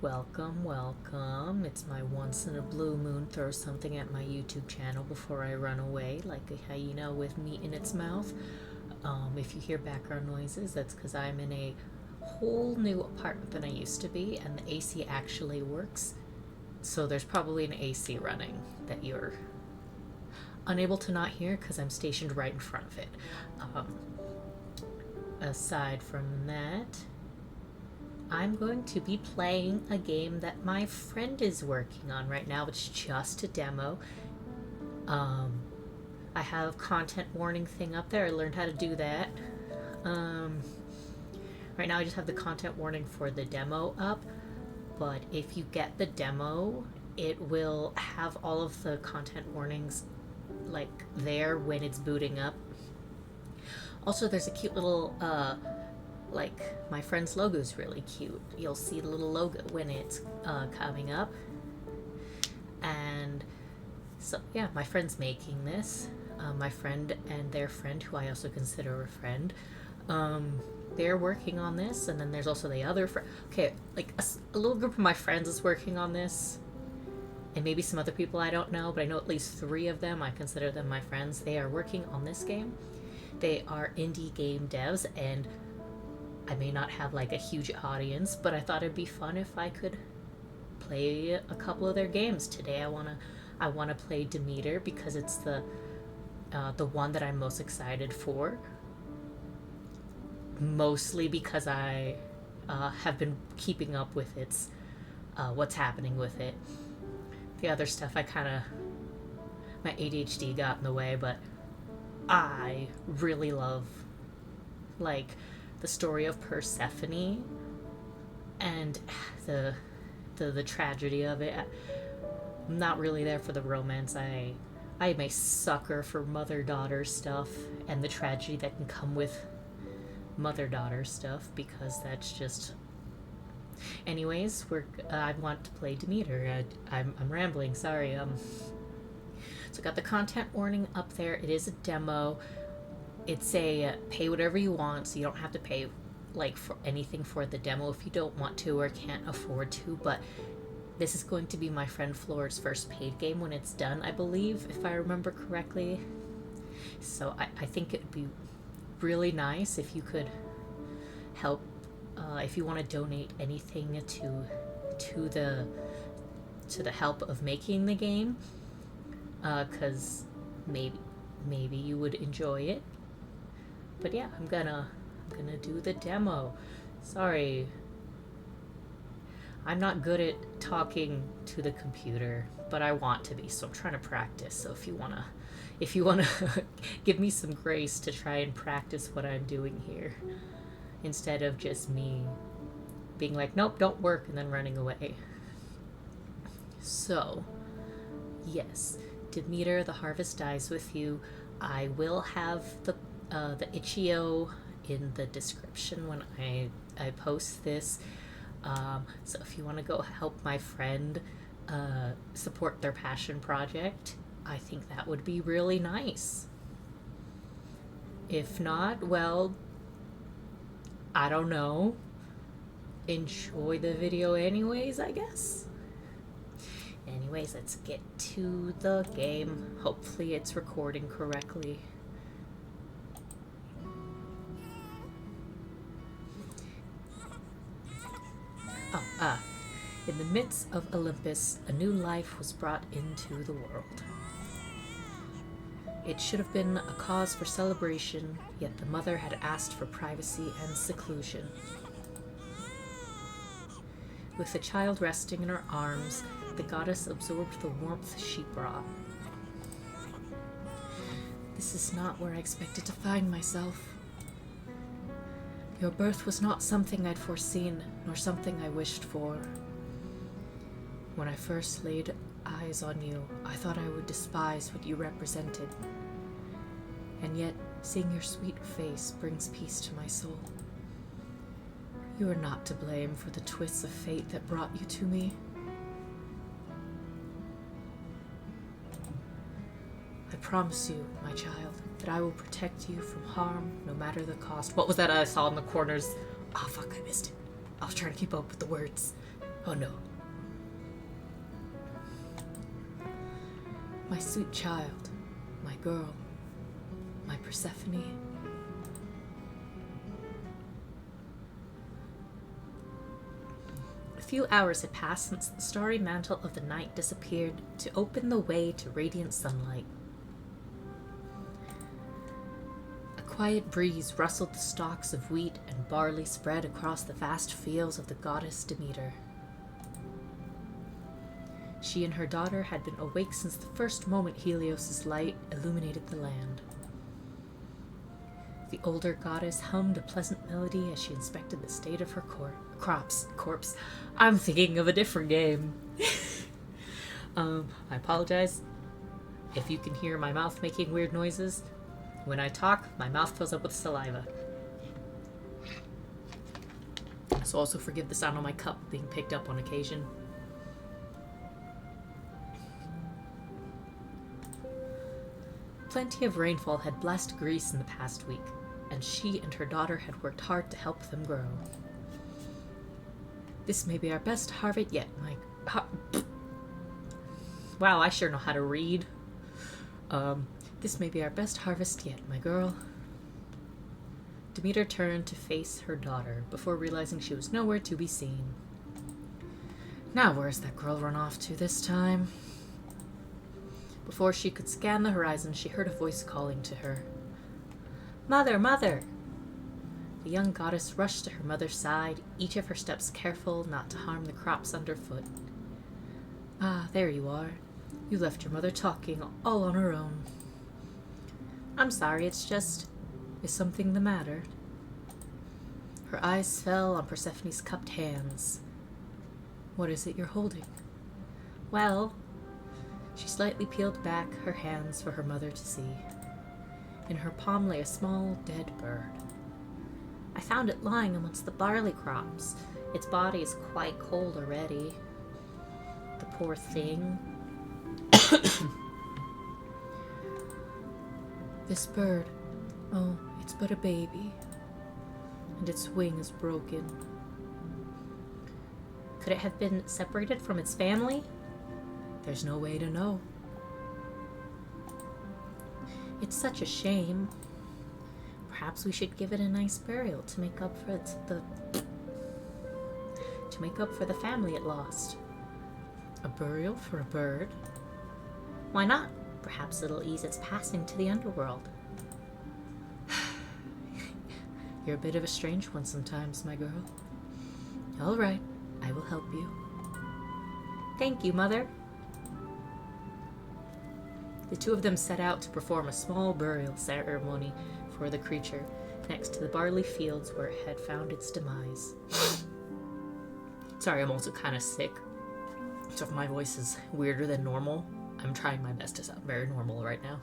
Welcome, welcome. It's my once in a blue moon throw something at my YouTube channel before I run away, like a hyena with meat in its mouth. If you hear background noises, that's because I'm in a whole new apartment than I used to be, and the AC actually works. So there's probably an AC running that you're unable to not hear because I'm stationed right in front of it. Aside from that, I'm going to be playing a game that my friend is working on right now. It's just a demo. I have content warning thing up there. I learned how to do that. Right now I just have the content warning for the demo up, but if you get the demo, it will have all of the content warnings like there when it's booting up. Also, there's a cute little like my friend's logo is really cute. You'll see the little logo when it's coming up. And so yeah, my friend's making this. My friend and their friend, who I also consider a friend, they're working on this. And then there's also the other friend. Okay, like a little group of my friends is working on this, and maybe some other people I don't know, but I know at least 3 of them. I consider them my friends. They are working on this game. They are indie game devs, and I may not have like a huge audience, but I thought it'd be fun if I could play a couple of their games. Today I wanna play Demeter because it's the one that I'm most excited for. Mostly because I have been keeping up with its what's happening with it. The other stuff my ADHD got in the way, but I really love like the story of Persephone and the tragedy of it. I'm not really there for the romance. I am a sucker for mother-daughter stuff and the tragedy that can come with mother-daughter stuff, because that's just... Anyways, I want to play Demeter. I'm rambling, sorry. So I got the content warning up there. It is a demo. It's a pay whatever you want, so you don't have to pay like for anything for the demo if you don't want to or can't afford to, but this is going to be my friend Flora's first paid game when it's done, I believe, if I remember correctly. So I think it would be really nice if you could help, if you want to donate anything to the help of making the game, because maybe you would enjoy it. But yeah, I'm gonna do the demo. Sorry, I'm not good at talking to the computer, but I want to be, so I'm trying to practice. So if you wanna give me some grace to try and practice what I'm doing here, instead of just me being like, nope, don't work, and then running away. So yes, Demeter, the harvest dies with you. I will have the Itchio in the description when I post this. So if you want to go help my friend support their passion project, I think that would be really nice. If not, well, I don't know. Enjoy the video anyways, I guess. Anyways, let's get to the game. Hopefully it's recording correctly. In the midst of Olympus, a new life was brought into the world. It should have been a cause for celebration, yet the mother had asked for privacy and seclusion. With the child resting in her arms, the goddess absorbed the warmth she brought. This is not where I expected to find myself. Your birth was not something I'd foreseen, nor something I wished for. When I first laid eyes on you, I thought I would despise what you represented. And yet, seeing your sweet face brings peace to my soul. You are not to blame for the twists of fate that brought you to me. I promise you, my child, that I will protect you from harm, no matter the cost. What was that I saw in the corners? Oh, fuck, I missed it. I was trying to keep up with the words. Oh no. My sweet child, my girl, my Persephone. A few hours had passed since the starry mantle of the night disappeared to open the way to radiant sunlight. A quiet breeze rustled the stalks of wheat and barley spread across the vast fields of the goddess Demeter. She and her daughter had been awake since the first moment Helios's light illuminated the land. The older goddess hummed a pleasant melody as she inspected the state of her corpse. I'm thinking of a different game. I apologize if you can hear my mouth making weird noises. When I talk, my mouth fills up with saliva. So also forgive the sound of my cup being picked up on occasion. Plenty of rainfall had blessed Greece in the past week, and she and her daughter had worked hard to help them grow. This may be our best harvest yet, Wow, I sure know how to read. This may be our best harvest yet, my girl. Demeter turned to face her daughter before realizing she was nowhere to be seen. Now where's that girl run off to this time? Before she could scan the horizon, she heard a voice calling to her. Mother, mother! The young goddess rushed to her mother's side, each of her steps careful not to harm the crops underfoot. Ah, there you are. You left your mother talking all on her own. I'm sorry, it's just... Is something the matter? Her eyes fell on Persephone's cupped hands. What is it you're holding? Well... She slightly peeled back her hands for her mother to see. In her palm lay a small, dead bird. I found it lying amongst the barley crops. Its body is quite cold already. The poor thing. This bird, oh, it's but a baby, and its wing is broken. Could it have been separated from its family? There's no way to know. It's such a shame. Perhaps we should give it a nice burial to make up for the family it lost. A burial for a bird? Why not? Perhaps it'll ease its passing to the underworld. You're a bit of a strange one sometimes, my girl. All right, I will help you. Thank you, Mother. The two of them set out to perform a small burial ceremony for the creature next to the barley fields where it had found its demise. Sorry, I'm also kind of sick, so if my voice is weirder than normal, I'm trying my best to sound very normal right now.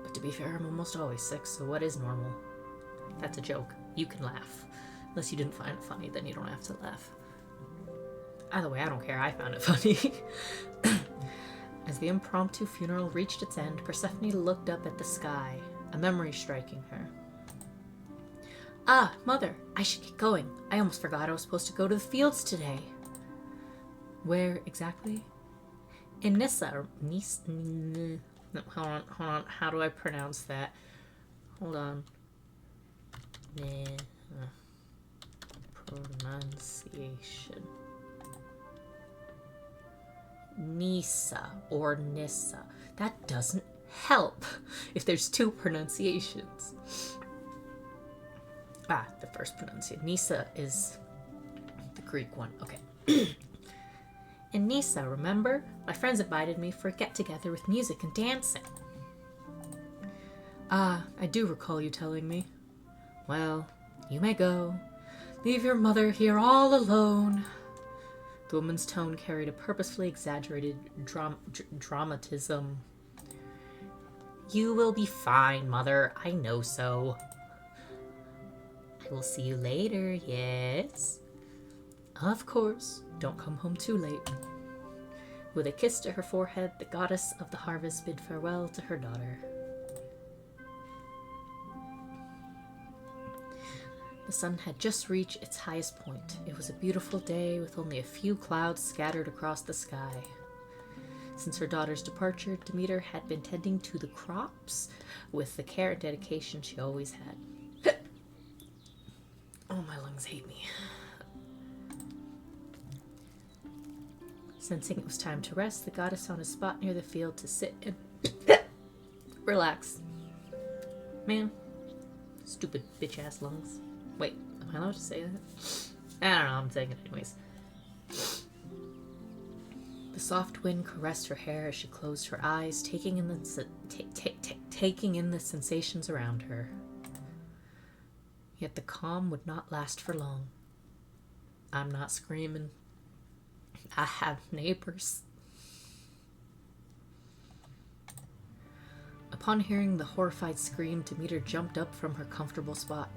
But to be fair, I'm almost always sick, so what is normal? That's a joke. You can laugh. Unless you didn't find it funny, then you don't have to laugh. Either way, I don't care. I found it funny. As the impromptu funeral reached its end, Persephone looked up at the sky, a memory striking her. Ah, Mother, I should get going. I almost forgot I was supposed to go to the fields today. Where exactly? In Nissa. No, hold on. How do I pronounce that? Hold on. Pronunciation. Nisa or Nissa. That doesn't help if there's two pronunciations. The first pronunciation. Nisa is the Greek one. Okay. In Nisa, remember? My friends invited me for a get-together with music and dancing. I do recall you telling me. Well, you may go. Leave your mother here all alone. The woman's tone carried a purposefully exaggerated dramatism. You will be fine, Mother. I know so. I will see you later, yes? Of course. Don't come home too late. With a kiss to her forehead, the goddess of the harvest bid farewell to her daughter. The sun had just reached its highest point. It was a beautiful day with only a few clouds scattered across the sky. Since her daughter's departure, Demeter had been tending to the crops with the care and dedication she always had. Oh, my lungs hate me. Sensing it was time to rest, the goddess found a spot near the field to sit and relax. Man, stupid bitch-ass lungs. Wait, am I allowed to say that? I don't know, I'm saying it anyways. The soft wind caressed her hair as she closed her eyes, taking in the sensations around her. Yet the calm would not last for long. I'm not screaming. I have neighbors. Upon hearing the horrified scream, Demeter jumped up from her comfortable spot.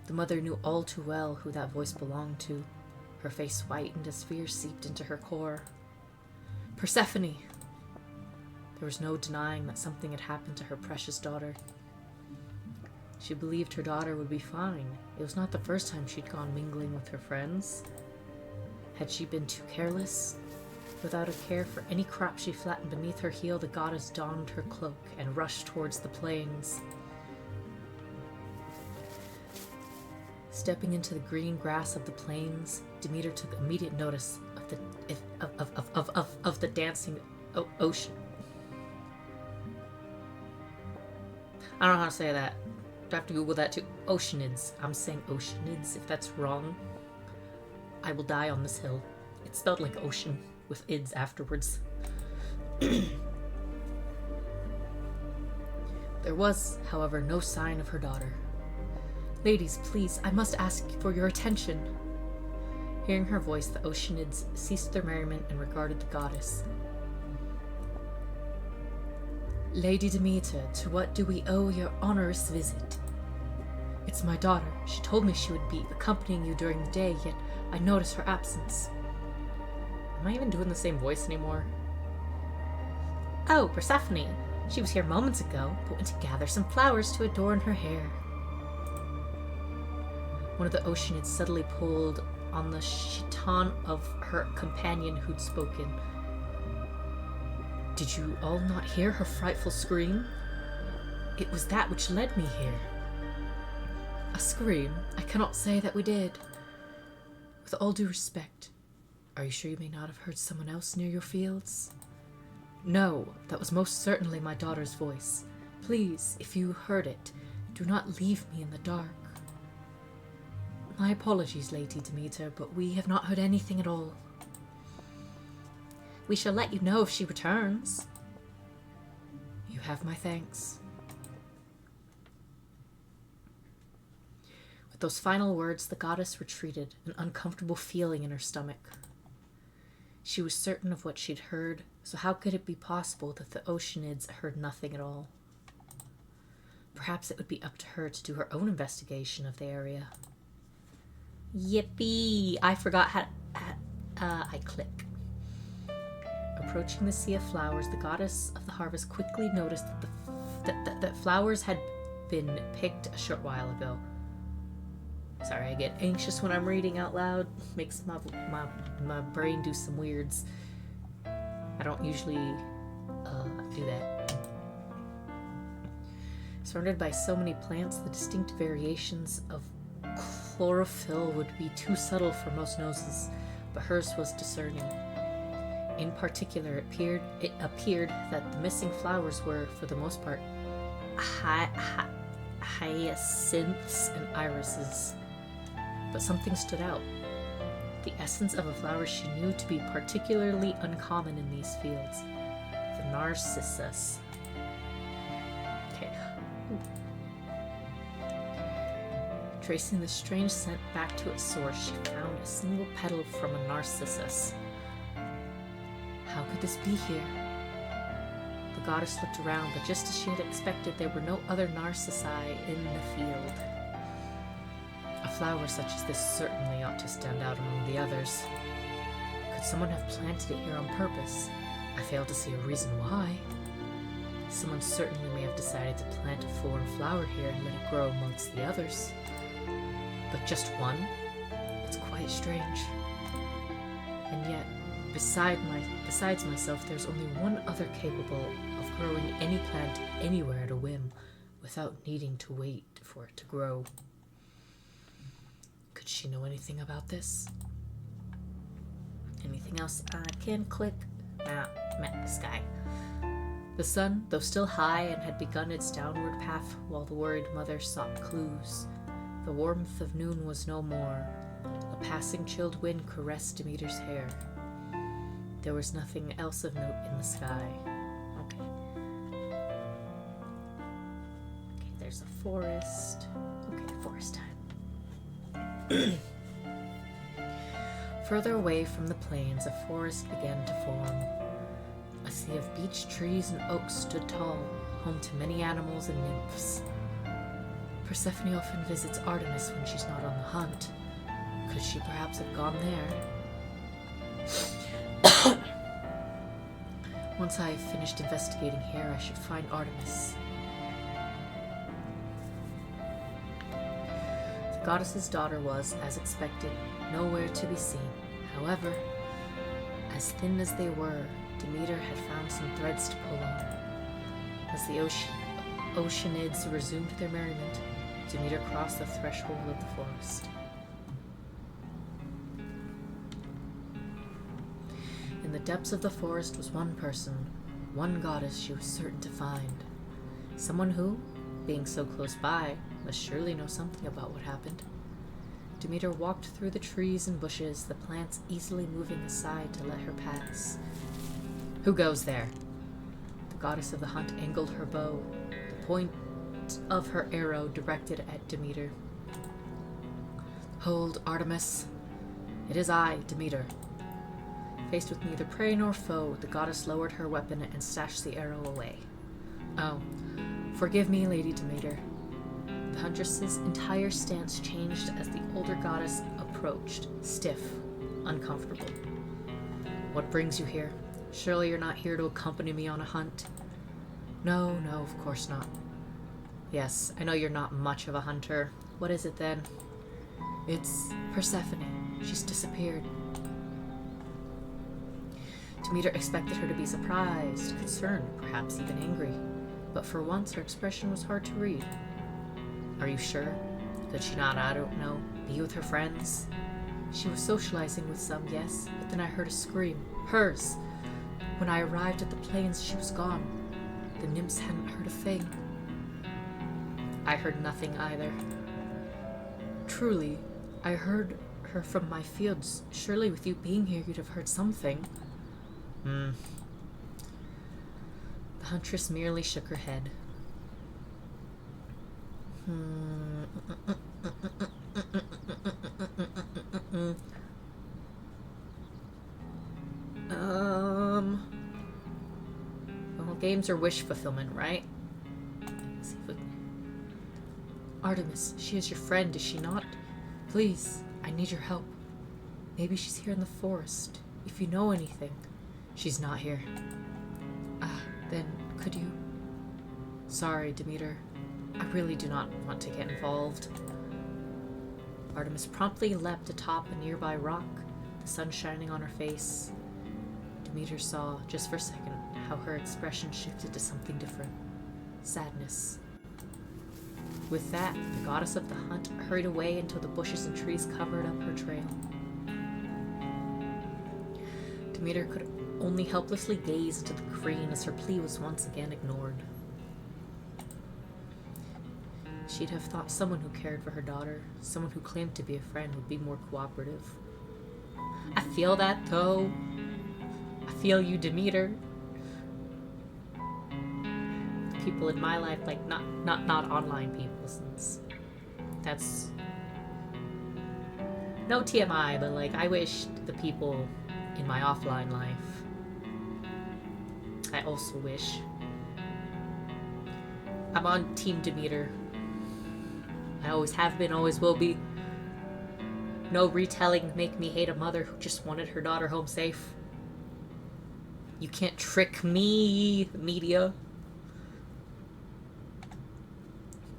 The mother knew all too well who that voice belonged to. Her face whitened as fear seeped into her core. Persephone! There was no denying that something had happened to her precious daughter. She believed her daughter would be fine. It was not the first time she'd gone mingling with her friends. Had she been too careless? Without a care for any crop she flattened beneath her heel, the goddess donned her cloak and rushed towards the plains. Stepping into the green grass of the plains, Demeter took immediate notice of the dancing ocean. I don't know how to say that. I have to Google that too. Oceanids. I'm saying oceanids. If that's wrong, I will die on this hill. It's spelled like ocean with ids afterwards. There was, however, no sign of her daughter. Ladies, please, I must ask for your attention. Hearing her voice, the oceanids ceased their merriment and regarded the goddess. Lady Demeter, to what do we owe your onerous visit? It's my daughter. She told me she would be accompanying you during the day, yet I notice her absence. Am I even doing the same voice anymore? Oh, Persephone. She was here moments ago, but went to gather some flowers to adorn her hair. One of the oceanids suddenly pulled on the chiton of her companion who'd spoken. Did you all not hear her frightful scream? It was that which led me here. A scream? I cannot say that we did. With all due respect, are you sure you may not have heard someone else near your fields? No, that was most certainly my daughter's voice. Please, if you heard it, do not leave me in the dark. My apologies, Lady Demeter, but we have not heard anything at all. We shall let you know if she returns. You have my thanks. With those final words, the goddess retreated, an uncomfortable feeling in her stomach. She was certain of what she'd heard, so how could it be possible that the oceanids heard nothing at all? Perhaps it would be up to her to do her own investigation of the area. Yippee! I forgot how I click. Approaching the sea of flowers, the goddess of the harvest quickly noticed that flowers had been picked a short while ago. Sorry, I get anxious when I'm reading out loud. Makes my brain do some weirds. I don't usually do that. Surrounded by so many plants, the distinct variations of chlorophyll would be too subtle for most noses, but hers was discerning. In particular, it appeared that the missing flowers were, for the most part, hyacinths and irises. But something stood out. The essence of a flower she knew to be particularly uncommon in these fields. The narcissus. Okay. Tracing the strange scent back to its source, she found a single petal from a narcissus. How could this be here? The goddess looked around, but just as she had expected, there were no other narcissi in the field. A flower such as this certainly ought to stand out among the others. Could someone have planted it here on purpose? I fail to see a reason why. Someone certainly may have decided to plant a foreign flower here and let it grow amongst the others. But just one? It's quite strange. And yet, besides myself, there's only one other capable of growing any plant anywhere at a whim without needing to wait for it to grow. Could she know anything about this? Anything else I can click? Sky. The sun, though still high and had begun its downward path while the worried mother sought clues, the warmth of noon was no more. A passing chilled wind caressed Demeter's hair. There was nothing else of note in the sky. Okay, there's a forest. Okay, forest time. Further away from the plains, a forest began to form. A sea of beech trees and oaks stood tall, home to many animals and nymphs. Persephone often visits Artemis when she's not on the hunt. Could she perhaps have gone there? Once I have finished investigating here, I should find Artemis. The goddess's daughter was, as expected, nowhere to be seen. However, as thin as they were, Demeter had found some threads to pull on. As the oceanids resumed their merriment, Demeter crossed the threshold of the forest. In the depths of the forest was one person, one goddess she was certain to find. Someone who, being so close by, must surely know something about what happened. Demeter walked through the trees and bushes, the plants easily moving aside to let her pass. Who goes there? The goddess of the hunt angled her bow, the point of her arrow directed at Demeter. Hold, Artemis. It is I, Demeter. Faced with neither prey nor foe, the goddess lowered her weapon and stashed the arrow away. Oh, forgive me, Lady Demeter. The huntress's entire stance changed as the older goddess approached, stiff, uncomfortable. What brings you here? Surely you're not here to accompany me on a hunt. No, of course not. Yes, I know you're not much of a hunter. What is it then? It's Persephone. She's disappeared. Demeter expected her to be surprised, concerned, perhaps even angry. But for once, her expression was hard to read. Are you sure? Could she not, I don't know, be with her friends? She was socializing with some, yes, but then I heard a scream. Hers! When I arrived at the plains, she was gone. The nymphs hadn't heard a thing. I heard nothing either. Truly, I heard her from my fields. Surely with you being here, you'd have heard something. The huntress merely shook her head. Well, games are wish fulfillment, right? Let's see if we... Artemis, she is your friend, is she not? Please, I need your help. Maybe she's here in the forest. If you know anything. She's not here. Then could you... Sorry, Demeter. I really do not want to get involved. Artemis promptly leapt atop a nearby rock, the sun shining on her face. Demeter saw, just for a second, how her expression shifted to something different. Sadness. With that, the goddess of the hunt hurried away until the bushes and trees covered up her trail. Demeter could only helplessly gaze into the green as her plea was once again ignored. She'd have thought someone who cared for her daughter, someone who claimed to be a friend, would be more cooperative. I feel that, though. I feel you, Demeter. The people in my life, like, not online people, since that's... No TMI, but, like, I wish the people in my offline life, I also wish. I'm on Team Demeter. I always have been, always will be. No retelling make me hate a mother who just wanted her daughter home safe. You can't trick me, media.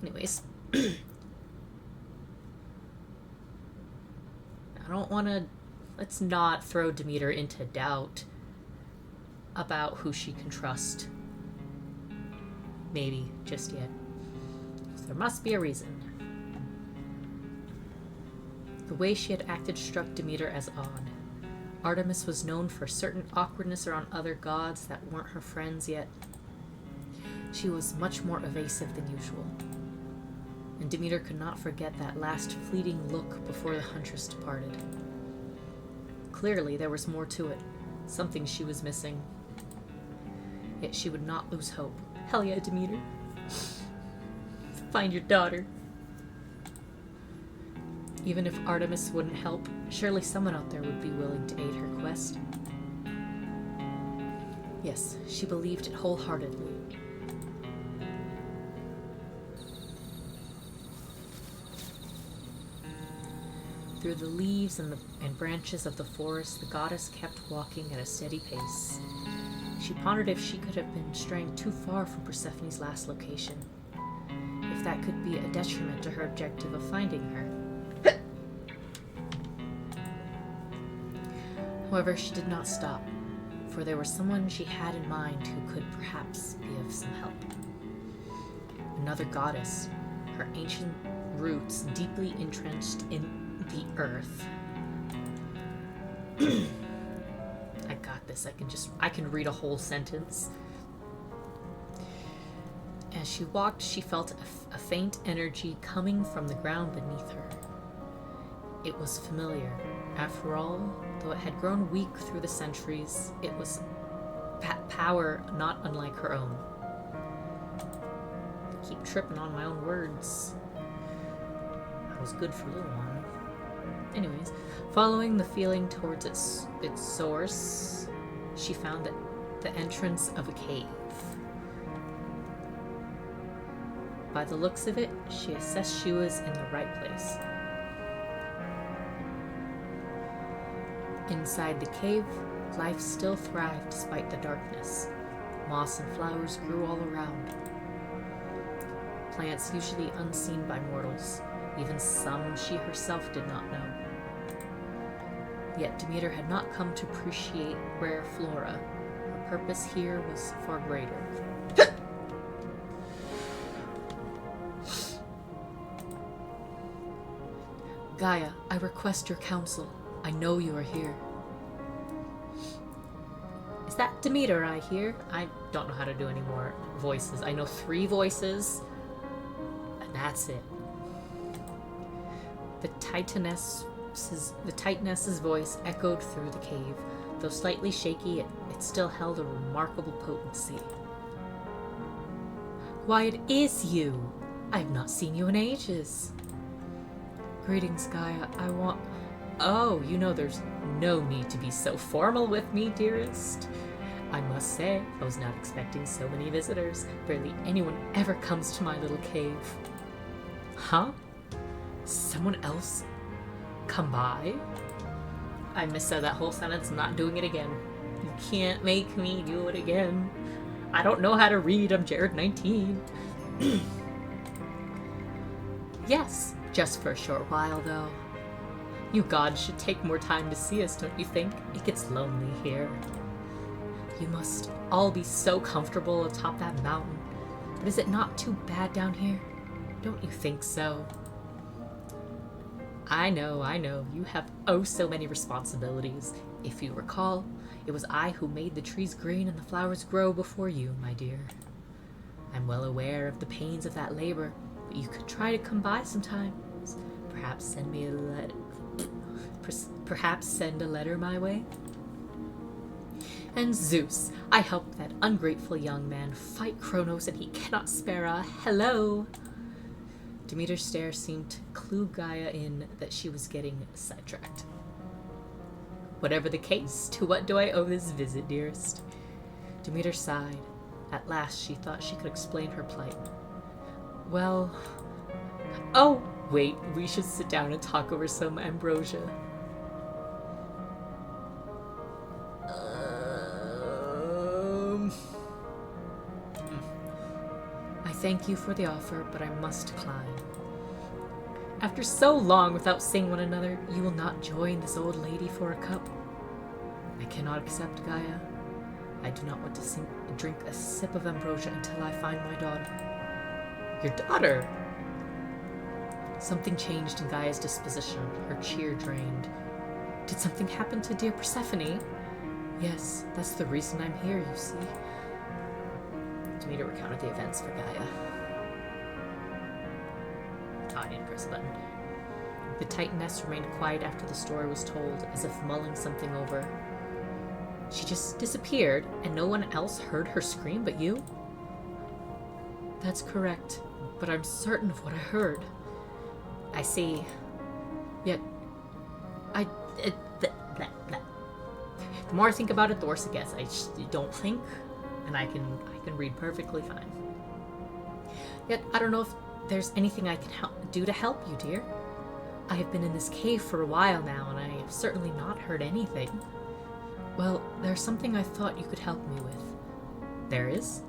Anyways. don't want to... Let's not throw Demeter into doubt about who she can trust. Maybe, just yet. So there must be a reason. The way she had acted struck Demeter as odd. Artemis was known for certain awkwardness around other gods that weren't her friends, yet she was much more evasive than usual. And Demeter could not forget that last fleeting look before the huntress departed. Clearly, there was more to it. Something she was missing. Yet she would not lose hope. Hell yeah, Demeter. Find your daughter. Even if Artemis wouldn't help, surely someone out there would be willing to aid her quest. Yes, she believed it wholeheartedly. Through the leaves and branches of the forest, the goddess kept walking at a steady pace. She pondered if she could have been straying too far from Persephone's last location, if that could be a detriment to her objective of finding her. However, she did not stop, for there was someone she had in mind who could perhaps be of some help. Another goddess, her ancient roots deeply entrenched in the earth. I got this. I can read a whole sentence. As she walked, she felt a faint energy coming from the ground beneath her. It was familiar. After all, though it had grown weak through the centuries, it was power not unlike her own. I keep tripping on my own words. I was good for a little while. Anyways, following the feeling towards its source, she found the entrance of a cave. By the looks of it, she assessed she was in the right place. Inside the cave, life still thrived despite the darkness. Moss and flowers grew all around. Plants usually unseen by mortals, even some she herself did not know. Yet Demeter had not come to appreciate rare flora. Her purpose here was far greater. Gaia, I request your counsel. I know you are here. Is that Demeter I hear? I don't know how to do any more voices. I know 3 voices, and that's it. The Titaness's voice echoed through the cave. Though slightly shaky, it still held a remarkable potency. Why, it is you! I have not seen you in ages. Greetings, Gaia. Oh, you know there's no need to be so formal with me, dearest. I must say, I was not expecting so many visitors. Barely anyone ever comes to my little cave. Huh? Someone else come by? I missaid that whole sentence. I'm not doing it again. You can't make me do it again. I don't know how to read. I'm Jared 19. Yes, just for a short while, though. You gods should take more time to see us, don't you think? It gets lonely here. You must all be so comfortable atop that mountain. But is it not too bad down here? Don't you think so? I know. You have oh so many responsibilities. If you recall, it was I who made the trees green and the flowers grow before you, my dear. I'm well aware of the pains of that labor, but you could try to come by sometimes. Perhaps send me a letter. Perhaps send a letter my way? And Zeus, I helped that ungrateful young man fight Kronos, and he cannot spare a hello. Demeter's stare seemed to clue Gaia in that she was getting sidetracked. Whatever the case, to what do I owe this visit, dearest? Demeter sighed. At last she thought she could explain her plight. Well... Oh, wait, we should sit down and talk over some ambrosia. I thank you for the offer, but I must decline. After so long without seeing one another, you will not join this old lady for a cup? I cannot accept, Gaia. I do not want to drink a sip of ambrosia until I find my daughter. Your daughter? Something changed in Gaia's disposition. Her cheer drained. Did something happen to dear Persephone? Yes, that's the reason I'm here, you see. Demeter recounted the events for Gaia. I didn't press the button. The Titaness remained quiet after the story was told, as if mulling something over. She just disappeared, and no one else heard her scream but you? That's correct, but I'm certain of what I heard. I see. Yet, the more I think about it, the worse it gets. I just don't think, and I can read perfectly fine. Yet, I don't know if there's anything I can do to help you, dear. I have been in this cave for a while now, and I have certainly not heard anything. Well, there's something I thought you could help me with. There is?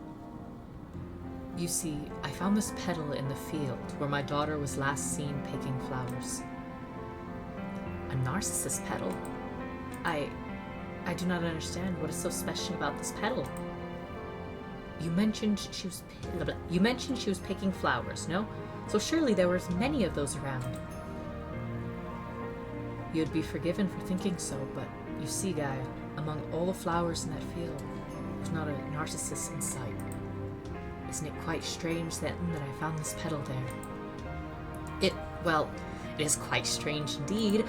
You see, I found this petal in the field where my daughter was last seen picking flowers. A narcissus petal? I do not understand what is so special about this petal. You mentioned she was picking flowers, no? So surely there were many of those around. You'd be forgiven for thinking so, but you see, Gaia, among all the flowers in that field, there's not a narcissus in sight. Isn't it quite strange then that I found this petal there? It is quite strange indeed.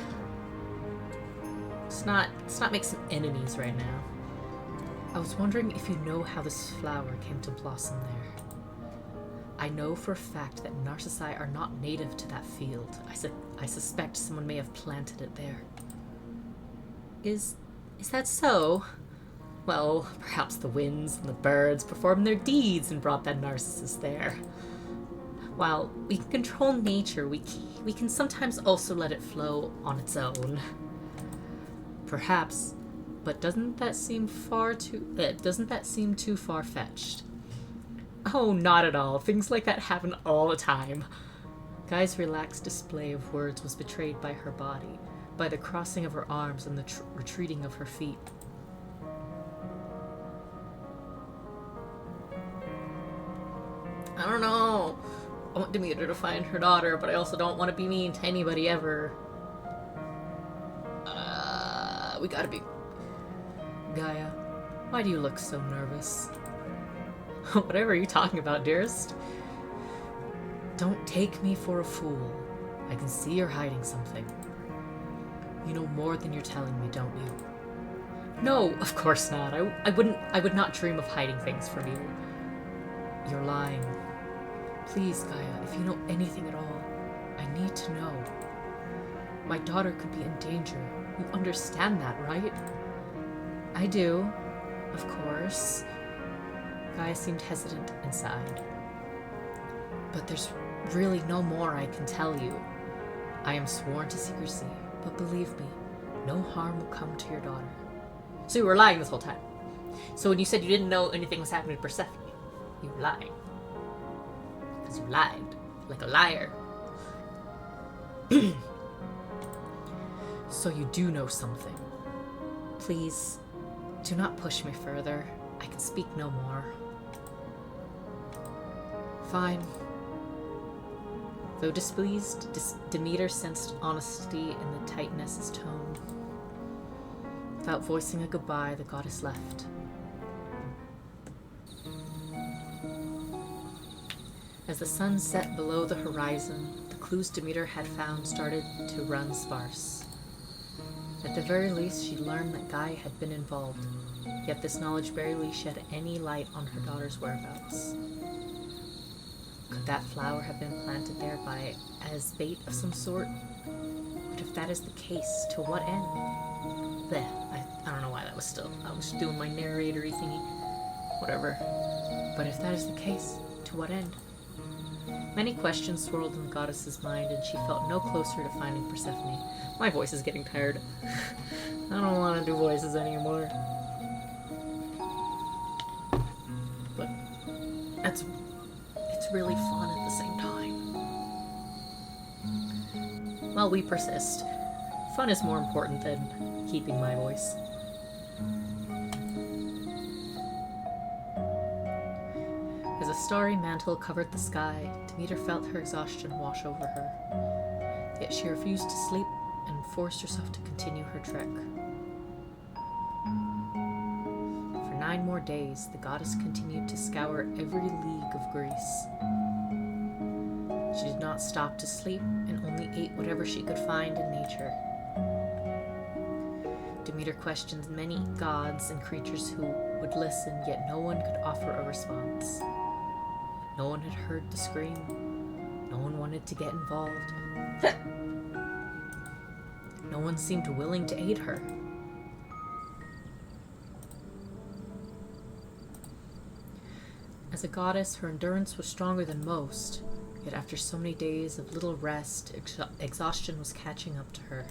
Let's not make some enemies right now. I was wondering if you know how this flower came to blossom there. I know for a fact that narcissi are not native to that field. I suspect someone may have planted it there. Is that so? Well, perhaps the winds and the birds performed their deeds and brought that narcissus there. While we can control nature, we can sometimes also let it flow on its own. Perhaps, but doesn't that seem too far-fetched? Oh, not at all. Things like that happen all the time. Gaia's relaxed display of words was betrayed by her body, by the crossing of her arms and the retreating of her feet. I don't know. I want Demeter to find her daughter, but I also don't want to be mean to anybody ever. We gotta be... Gaia, why do you look so nervous? Whatever are you talking about, dearest? Don't take me for a fool. I can see you're hiding something. You know more than you're telling me, don't you? No, of course not. I would not dream of hiding things from you. You're lying. Please, Gaia, if you know anything at all, I need to know. My daughter could be in danger. You understand that, right? I do, of course. Gaia seemed hesitant and sighed. But there's really no more I can tell you. I am sworn to secrecy, but believe me, no harm will come to your daughter. So you were lying this whole time. So when you said you didn't know anything was happening to Persephone, you were lying. Because you lied, like a liar. So you do know something. Please, do not push me further. I can speak no more. Fine. Though displeased, Demeter sensed honesty in the Titaness's tone. Without voicing a goodbye, the goddess left. As the sun set below the horizon, the clues Demeter had found started to run sparse. At the very least, she learned that Gaia had been involved, yet this knowledge barely shed any light on her daughter's whereabouts. Could that flower have been planted there as bait of some sort? But if that is the case, to what end? I don't know why that was still... I was doing my narrator-y thingy. Whatever. But if that is the case, to what end? Many questions swirled in the goddess's mind, and she felt no closer to finding Persephone. My voice is getting tired. I don't want to do voices anymore. But it's really fun at the same time. Well, we persist. Fun is more important than keeping my voice. As a starry mantle covered the sky, Demeter felt her exhaustion wash over her. Yet she refused to sleep and forced herself to continue her trek. For 9 more days, the goddess continued to scour every league of Greece. She did not stop to sleep and only ate whatever she could find in nature. Demeter questioned many gods and creatures who would listen, yet no one could offer a response. No one had heard the scream. No one wanted to get involved. No one seemed willing to aid her. As a goddess, her endurance was stronger than most, yet after so many days of little rest, exhaustion was catching up to her.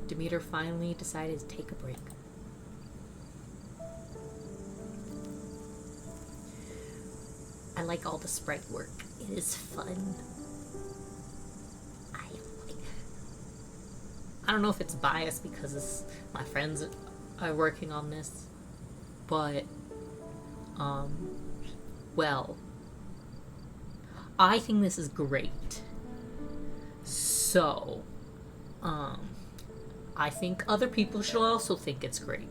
Demeter finally decided to take a break. I like all the sprite work. It is fun. I don't know if it's biased because my friends are working on this, but, well, I think this is great. So, I think other people should also think it's great.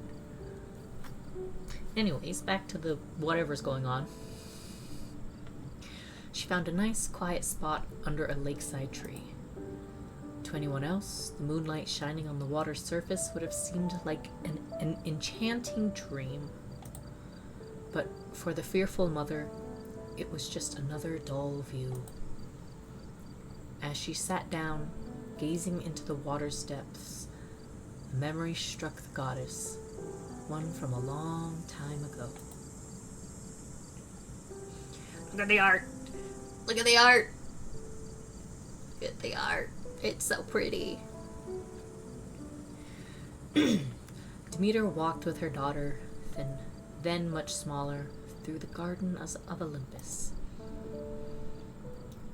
Anyways, back to the whatever's going on. She found a nice, quiet spot under a lakeside tree. To anyone else, the moonlight shining on the water's surface would have seemed like an enchanting dream. But for the fearful mother, it was just another dull view. As she sat down, gazing into the water's depths, a memory struck the goddess, one from a long time ago. Look at the art! Look at the art! Look at the art. It's so pretty. Demeter walked with her daughter, then much smaller, through the garden of Olympus.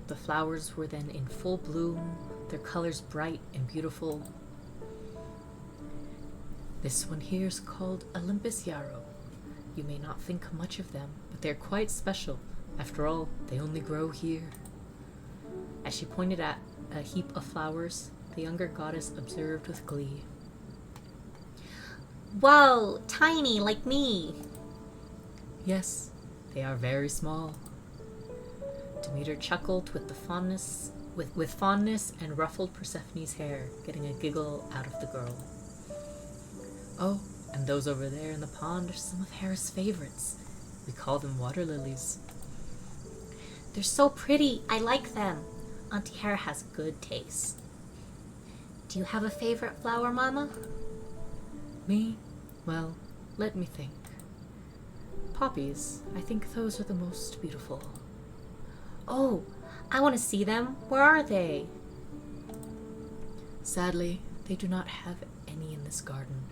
The flowers were then in full bloom, their colors bright and beautiful. This one here is called Olympus yarrow. You may not think much of them, but they're quite special. After all, they only grow here. As she pointed at a heap of flowers, the younger goddess observed with glee. Whoa, tiny like me. Yes, they are very small. Demeter chuckled with fondness and ruffled Persephone's hair, getting a giggle out of the girl. Oh, and those over there in the pond are some of Hera's favorites. We call them water lilies. They're so pretty. I like them. Auntie Hera has good taste. Do you have a favorite flower, Mama? Me? Well, let me think. Poppies. I think those are the most beautiful. Oh, I want to see them. Where are they? Sadly, they do not have any in this garden.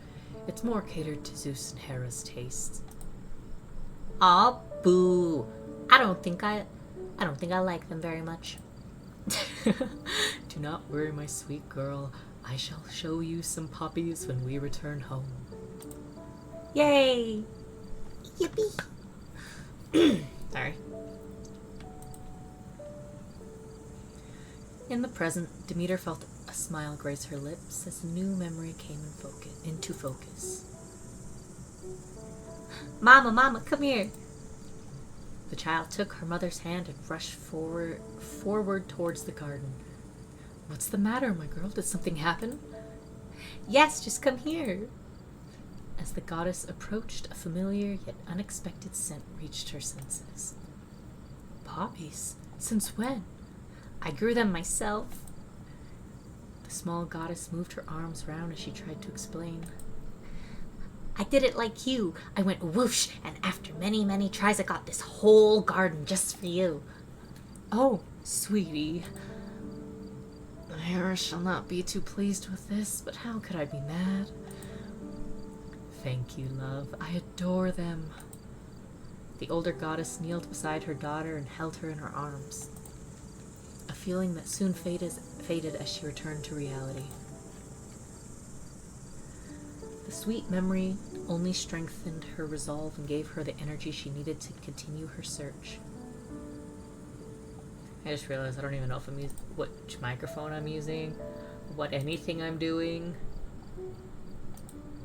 It's more catered to Zeus and Hera's tastes. Aw, boo. I don't think I like them very much. Do not worry, my sweet girl. I shall show you some poppies when we return home. Yay! Yippee! Sorry. In the present, Demeter felt a smile grace her lips as a new memory came into focus. Mama, come here! The child took her mother's hand and rushed forward towards the garden. What's the matter, my girl? Did something happen? Yes, just come here. As the goddess approached, a familiar yet unexpected scent reached her senses. Poppies? Since when? I grew them myself. The small goddess moved her arms round as she tried to explain. I did it like you. I went whoosh, and after many, many tries, I got this whole garden just for you. Oh, sweetie. Hera shall not be too pleased with this, but how could I be mad? Thank you, love. I adore them. The older goddess kneeled beside her daughter and held her in her arms. A feeling that soon faded as she returned to reality. The sweet memory only strengthened her resolve and gave her the energy she needed to continue her search. I just realized I don't even know if I'm using which microphone I'm using, what anything I'm doing.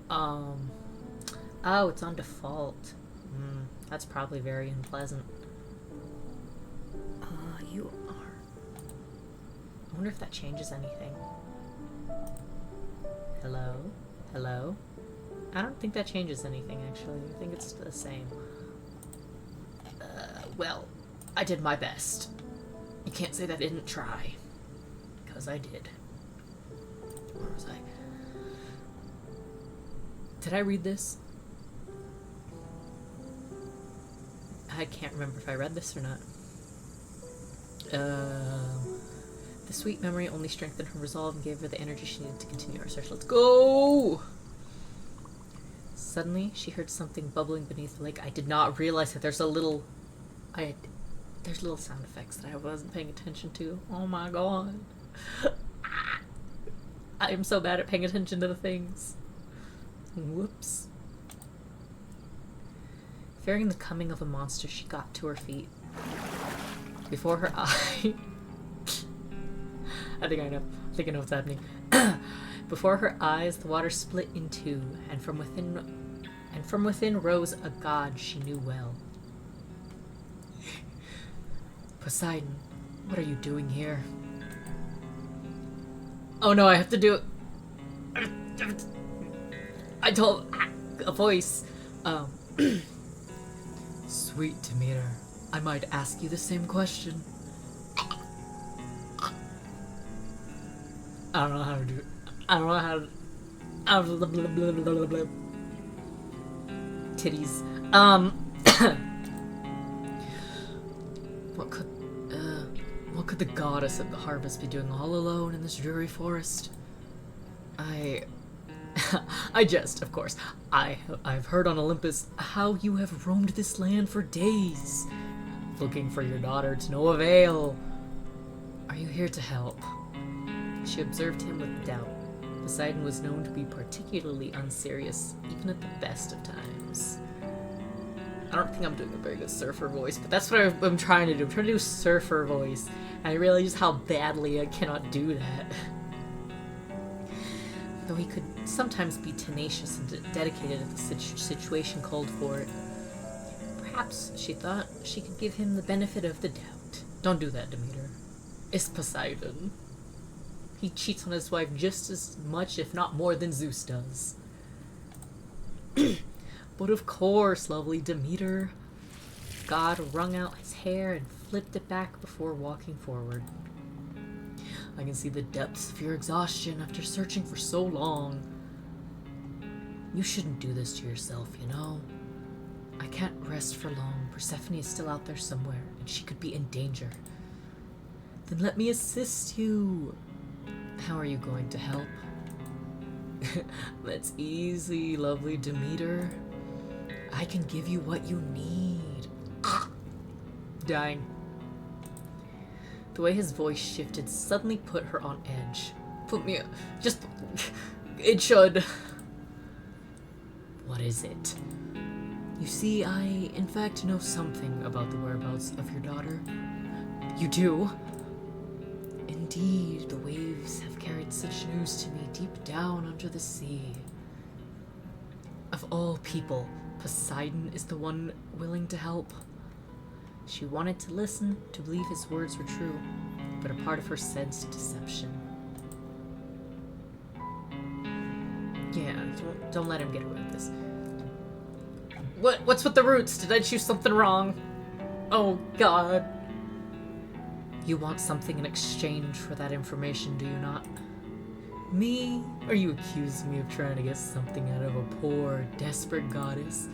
Oh, it's on default. That's probably very unpleasant. You are. I wonder if that changes anything. Hello? Hello? I don't think that changes anything, actually. I think it's the same. Well, I did my best. You can't say that I didn't try. Because I did. Where was I? Did I read this? I can't remember if I read this or not. The sweet memory only strengthened her resolve and gave her the energy she needed to continue her search. Let's go! Suddenly, she heard something bubbling beneath the lake. I did not realize that there's little sound effects that I wasn't paying attention to. Oh my god. I am so bad at paying attention to the things. Whoops. Fearing the coming of a monster, she got to her feet. Before her eye... I think I know what's happening. Before her eyes, the water split in two, and from within rose a god she knew well. Poseidon, what are you doing here? Oh no, I have to do it. I told a voice. Sweet Demeter, I might ask you the same question. I don't know how to do it. I don't know how to... Titties. What could the goddess of the harvest be doing all alone in this dreary forest? I jest, of course. I've heard on Olympus how you have roamed this land for days, looking for your daughter to no avail. Are you here to help? She observed him with doubt. Poseidon was known to be particularly unserious, even at the best of times. I don't think I'm doing a very good surfer voice, but that's what I'm trying to do. I'm trying to do surfer voice, and I realize how badly I cannot do that. Though he could sometimes be tenacious and dedicated if the situation called for it. Perhaps, she thought, she could give him the benefit of the doubt. Don't do that, Demeter. It's Poseidon. He cheats on his wife just as much, if not more, than Zeus does. But of course, lovely Demeter. God wrung out his hair and flipped it back before walking forward. I can see the depths of your exhaustion after searching for so long. You shouldn't do this to yourself, you know? I can't rest for long. Persephone is still out there somewhere, and she could be in danger. Then let me assist you. How are you going to help? That's easy, lovely Demeter. I can give you what you need. Dying. The way his voice shifted suddenly put her on edge. It should. What is it? You see, I, in fact, know something about the whereabouts of your daughter. You do? Indeed, the waves have carried such news to me deep down under the sea. Of all people, Poseidon is the one willing to help. She wanted to listen, to believe his words were true, but a part of her sensed deception. Yeah, don't let him get away with this. What's with the roots? Did I choose something wrong? Oh, God. You want something in exchange for that information, do you not? Me? Are you accusing me of trying to get something out of a poor, desperate goddess?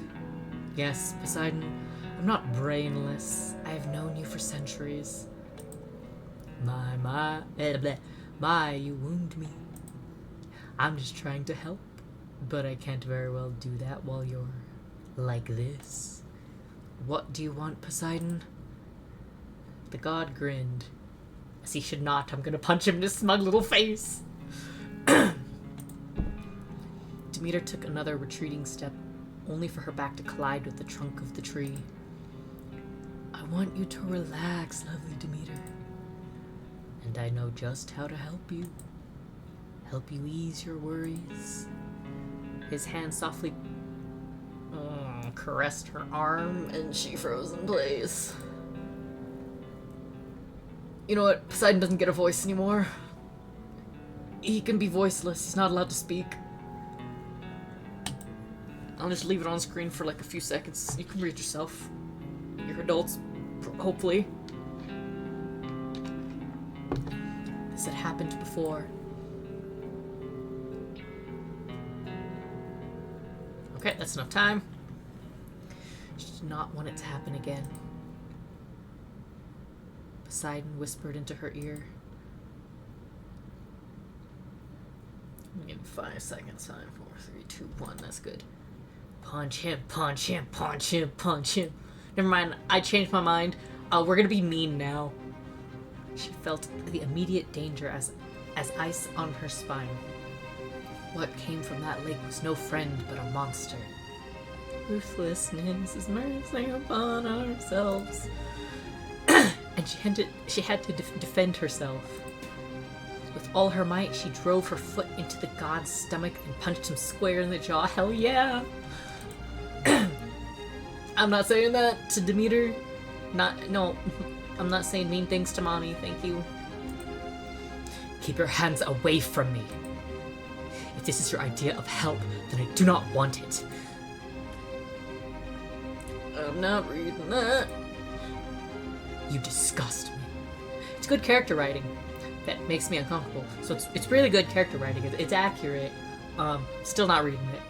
Yes, Poseidon, I'm not brainless. I have known you for centuries. My, you wound me. I'm just trying to help, but I can't very well do that while you're like this. What do you want, Poseidon? The god grinned. As he should not. I'm gonna punch him in his smug little face. Demeter took another retreating step, only for her back to collide with the trunk of the tree. I want you to relax, lovely Demeter. And I know just how to help you. Help you ease your worries. His hand softly caressed her arm, and she froze in place. You know what? Poseidon doesn't get a voice anymore. He can be voiceless. He's not allowed to speak. I'll just leave it on screen for like a few seconds. You can read yourself. You're adults, hopefully. This had happened before. Okay, that's enough time. She did not want it to happen again. Poseidon whispered into her ear. Give him 5 seconds time. 4, 3, 2, 1. That's good. Punch him, punch him, punch him, punch him. Never mind, I changed my mind. We're gonna be mean now. She felt the immediate danger as ice on her spine. What came from that lake was no friend, but a monster. Ruthlessness is mercy upon ourselves. And she had to defend herself. With all her might, she drove her foot into the god's stomach and punched him square in the jaw. Hell yeah! I'm not saying that to Demeter. No, I'm not saying mean things to mommy, thank you. Keep your hands away from me. If this is your idea of help, then I do not want it. I'm not reading that. You disgust me. It's good character writing that makes me uncomfortable. So it's really good character writing. It's accurate. Still not reading it.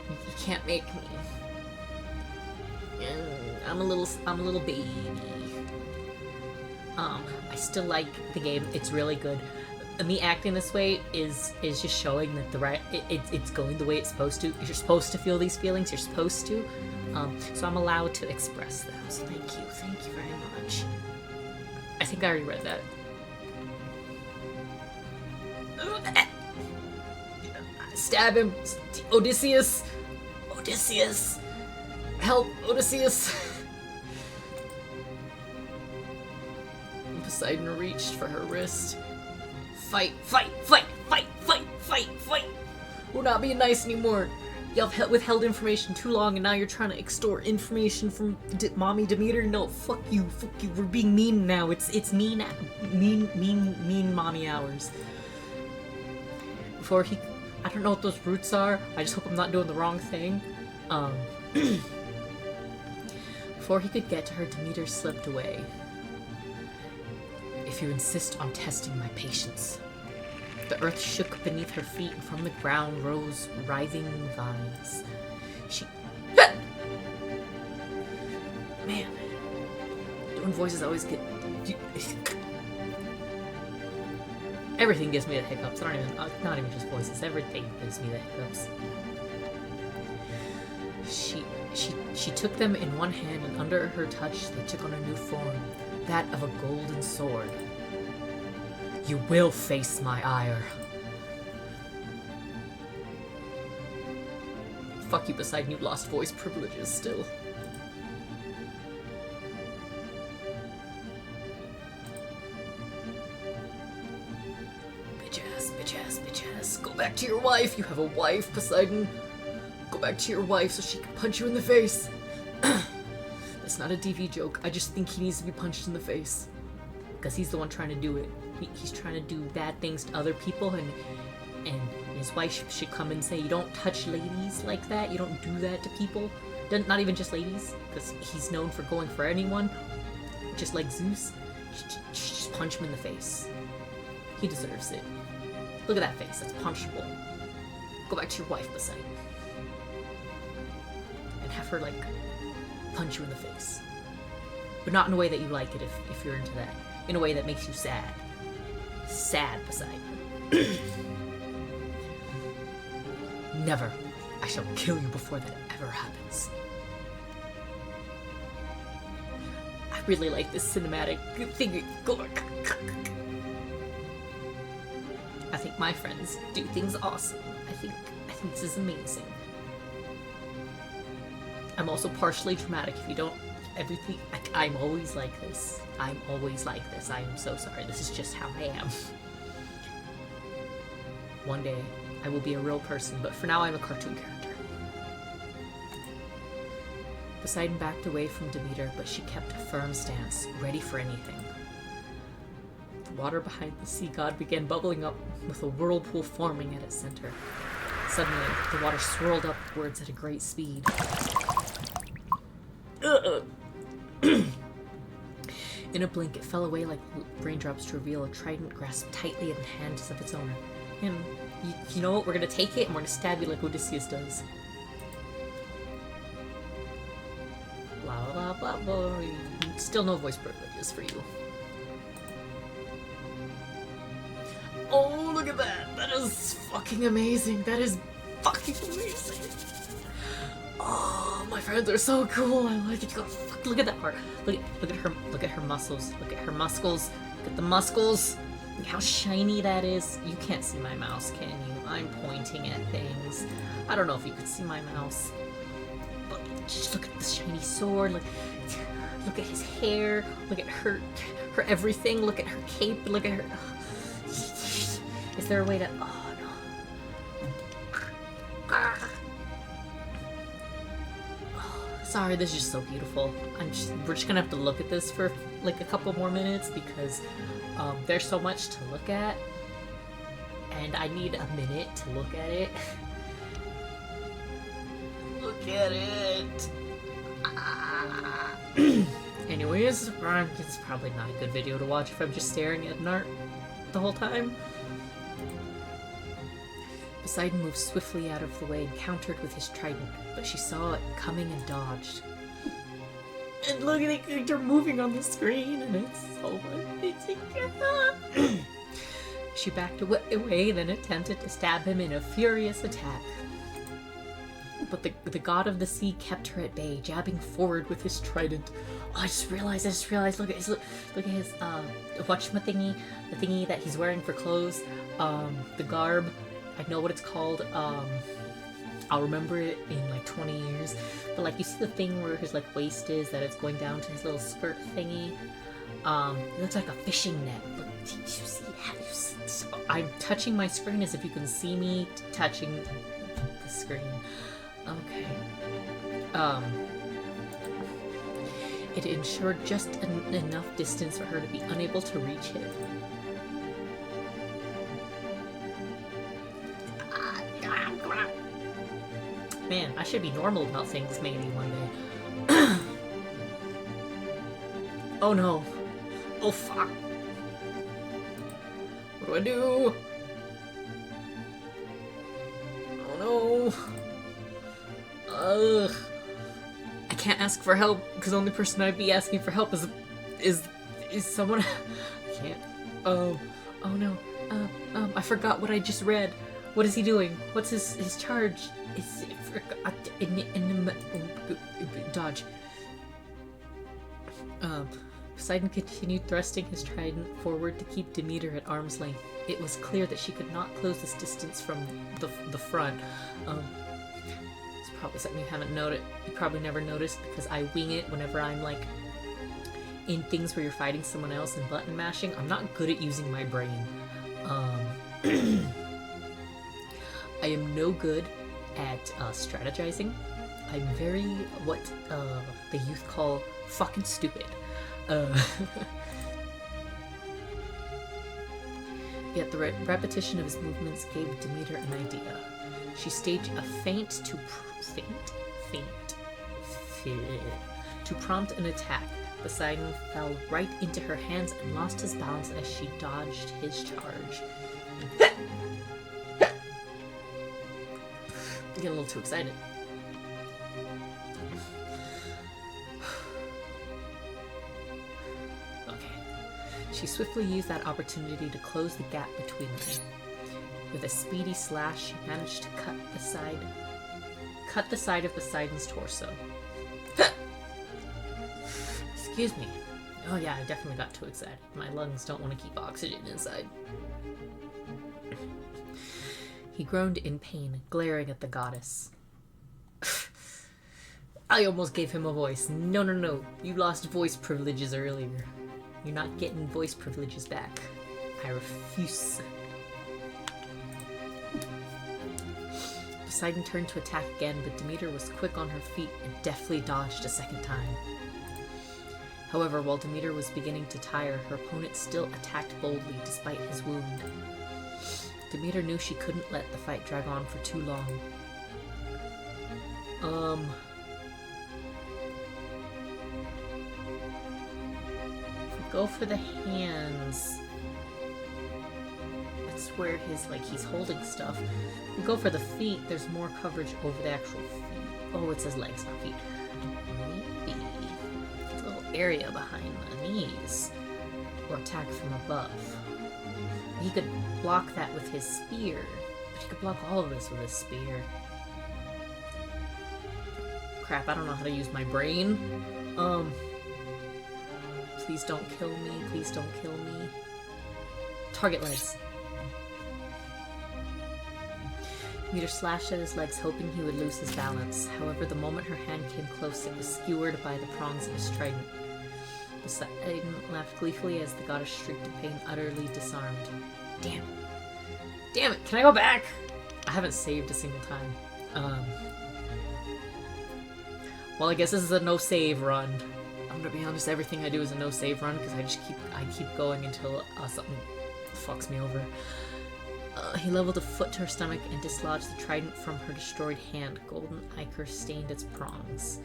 You can't make me. I'm a little baby. I still like the game. It's really good. Me acting this way is just showing that it's going the way it's supposed to. You're supposed to feel these feelings. You're supposed to. So I'm allowed to express them. So thank you very much. I think I already read that. Stab him, Odysseus. Help, Odysseus. Poseidon reached for her wrist. Fight. We're not being nice anymore. You've withheld information too long, and now you're trying to extort information from Mommy Demeter. No, fuck you. We're being mean now. It's mean mommy hours. Before he, I don't know what those roots are. I just hope I'm not doing the wrong thing. Before he could get to her, Demeter slipped away. If you insist on testing my patience. The earth shook beneath her feet, and from the ground rose writhing vines. Man, doing voices always get. Everything gives me the hiccups. Not even just voices. Everything gives me the hiccups. She took them in one hand, and under her touch, they took on a new form, that of a golden sword. You will face my ire. Fuck you, Poseidon, you lost voice privileges still. Bitch ass. Go back to your wife. You have a wife, Poseidon. Go back to your wife so she can punch you in the face. That's not a DV joke. I just think he needs to be punched in the face. Because he's the one trying to do it. He's trying to do bad things to other people, and his wife should come and say, you don't touch ladies like that. You don't do that to people. Not even just ladies, because he's known for going for anyone. Just like Zeus. Just punch him in the face. He deserves it. Look at that face. That's punchable. Go back to your wife, Poseidon. And have her, like, punch you in the face. But not in a way that you like it if you're into that. In a way that makes you sad. Sad, Poseidon. Never. I shall kill you before that ever happens. I really like this cinematic thing. I think my friends do things awesome. I think this is amazing. I'm also partially dramatic. If you don't, everything. I'm always like this. I'm always like this. I am so sorry. This is just how I am. One day, I will be a real person, but for now, I'm a cartoon character. Poseidon backed away from Demeter, but she kept a firm stance, ready for anything. The water behind the sea god began bubbling up, with a whirlpool forming at its center. Suddenly, the water swirled upwards at a great speed. In a blink, it fell away like raindrops to reveal a trident grasped tightly in the hands of its owner. And you know what? We're gonna take it and we're gonna stab you like Odysseus does. Blah blah blah blah. Still no voice privileges for you. Oh, look at that! That is fucking amazing! That is fucking amazing! Oh, my friends are so cool! I like it. Look at that part. Look at her. Look at her muscles. Look at her muscles. Look at the muscles. Look how shiny that is. You can't see my mouse, can you? I'm pointing at things. I don't know if you could see my mouse. But just look at the shiny sword. Look at his hair. Look at her everything. Look at her cape. Look at her. Is there a way to? Oh no. Oh, sorry, this is just so beautiful. We're just gonna have to look at this for like a couple more minutes because there's so much to look at, and I need a minute to look at it. Look at it. Anyways, it's probably not a good video to watch if I'm just staring at an art the whole time. Poseidon moved swiftly out of the way and countered with his trident, but she saw it coming and dodged. And look at it, they're moving on the screen, and it's so amazing. She backed away, then attempted to stab him in a furious attack. But the god of the sea kept her at bay, jabbing forward with his trident. Oh, I just realized, look at his, whatchamacallit, the thingy that he's wearing for clothes, the garb. I know what it's called. I'll remember it in like 20 years. But like, you see the thing where his like waist is, that it's going down to his little skirt thingy. It looks like a fishing net. Look, did you see that? I'm touching my screen as if you can see me touching the screen. Okay. It ensured just enough distance for her to be unable to reach him. Man, I should be normal about things maybe one day. Oh no. Oh fuck. What do I do? Oh no. Ugh. I can't ask for help because the only person I'd be asking for help is someone. I can't. Oh no. I forgot what I just read. What is he doing? What's his charge? Dodge. Poseidon continued thrusting his trident forward to keep Demeter at arm's length. It was clear that she could not close this distance from the front. It's probably something you haven't noticed. You probably never noticed because I wing it whenever I'm like in things where you're fighting someone else and button mashing. I'm not good at using my brain. I am no good at strategizing. I'm very what the youth call fucking stupid. Yet the repetition of his movements gave Demeter an idea. She staged a feint to prompt an attack. Poseidon fell right into her hands and lost his balance as she dodged his charge. I'm getting a little too excited. Okay. She swiftly used that opportunity to close the gap between them. With a speedy slash, she managed to cut the side of Poseidon's torso. Excuse me. Oh yeah, I definitely got too excited. My lungs don't want to keep oxygen inside. He groaned in pain, glaring at the goddess. I almost gave him a voice. No, no, no. You lost voice privileges earlier. You're not getting voice privileges back. I refuse. Poseidon turned to attack again, but Demeter was quick on her feet and deftly dodged a second time. However, while Demeter was beginning to tire, her opponent still attacked boldly despite his wound. Demeter knew she couldn't let the fight drag on for too long. If we go for the hands, that's where he's holding stuff. If we go for the feet, there's more coverage over the actual feet. Oh, it says legs, not feet. Maybe a little area behind the knees, or attack from above. He could block that with his spear, but he could block all of this with his spear. Crap, I don't know how to use my brain. Please don't kill me, please don't kill me. Target legs. Demeter slashed at his legs, hoping he would lose his balance. However, the moment her hand came close, it was skewered by the prongs of his trident. Poseidon laughed gleefully as the goddess shrieked in pain, utterly disarmed. Damn. Damn it, can I go back? I haven't saved a single time. Well, I guess this is a no-save run. I'm gonna be honest, everything I do is a no-save run, because I keep going until something fucks me over. He leveled a foot to her stomach and dislodged the trident from her destroyed hand. Golden ichor stained its prongs.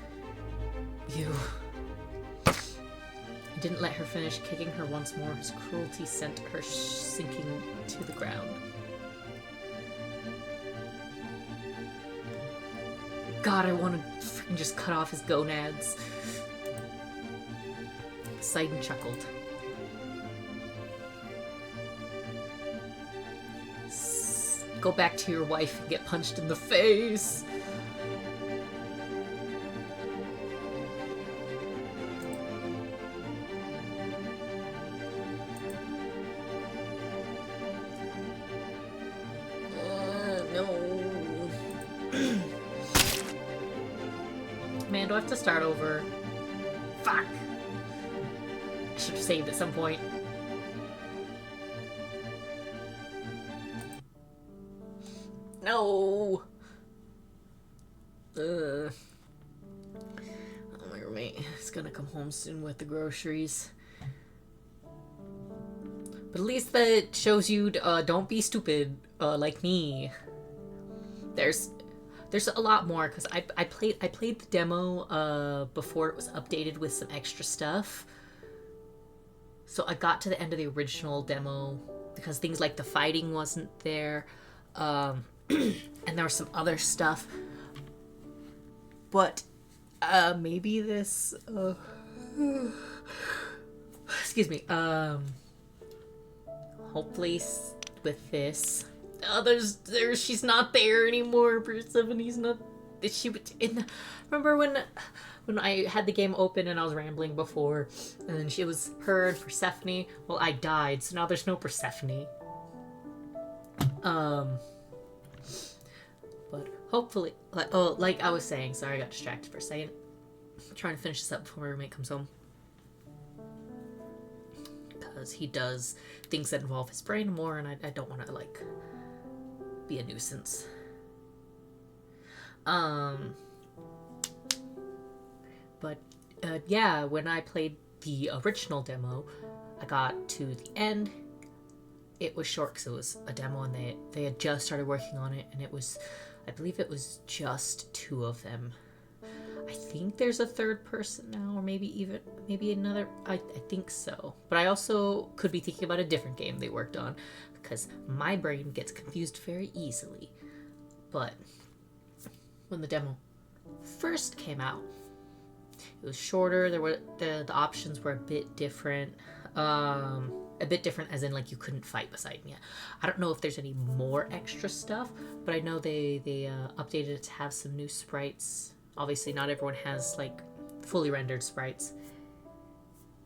Ew. He didn't let her finish, kicking her once more. His cruelty sent her sinking to the ground. God, I want to freaking just cut off his gonads. Poseidon chuckled. Go back to your wife and get punched in the face. No. Man, do I have to start over? Fuck. I should have saved at some point. No. Oh, my roommate is gonna come home soon with the groceries. But at least that shows you don't be stupid like me. There's a lot more because I played the demo before it was updated with some extra stuff. So I got to the end of the original demo because things like the fighting wasn't there. And there was some other stuff, but maybe this excuse me, hopefully with this she's not there anymore. Persephone's not. She remember when I had the game open and I was rambling before, and then she was her and Persephone. Well, I died, so now there's no Persephone. But hopefully, like I was saying, sorry, I got distracted for a second. I'm trying to finish this up before my roommate comes home. Because he does things that involve his brain more, and I don't want to, be a nuisance. But, yeah, when I played the original demo, I got to the end. It was short because it was a demo, and they had just started working on it, and it was... I believe it was just 2 of them. I think there's a third person now, or maybe another. I think so. But I also could be thinking about a different game they worked on, because my brain gets confused very easily. But when the demo first came out, it was shorter. There were the options were a bit different. A bit different as in you couldn't fight Poseidon yet. I don't know if there's any more extra stuff, but I know they updated it to have some new sprites. Obviously not everyone has fully rendered sprites.